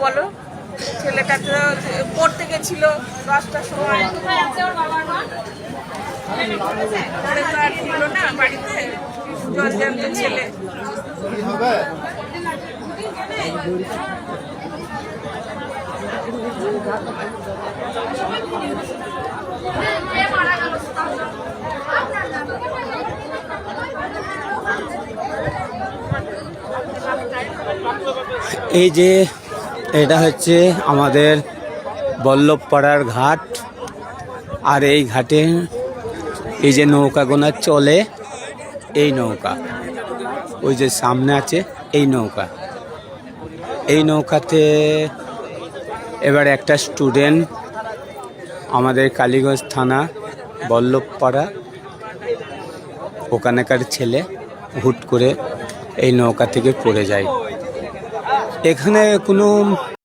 বলো, ছেলেটা তো পড়তে গেছিল 10টার সময়, পরে তো আর ফিরলো না বাড়িতে। জল জ্যান্ত ছেলে। এই যে এটা হচ্ছে আমাদের বল্লভপাড়ার ঘাট। আর এই ঘাটে এই যে নৌকাগুলো চলে, এই নৌকা ওই যে সামনে আছে, এই নৌকা। এই নৌকাতে এবার একটা স্টুডেন্ট আমাদের কালীগঞ্জ থানা বল্লভপাড়া ওখানকার ছেলে হুট করে এই নৌকা থেকে পড়ে যায়। এখানে কোনো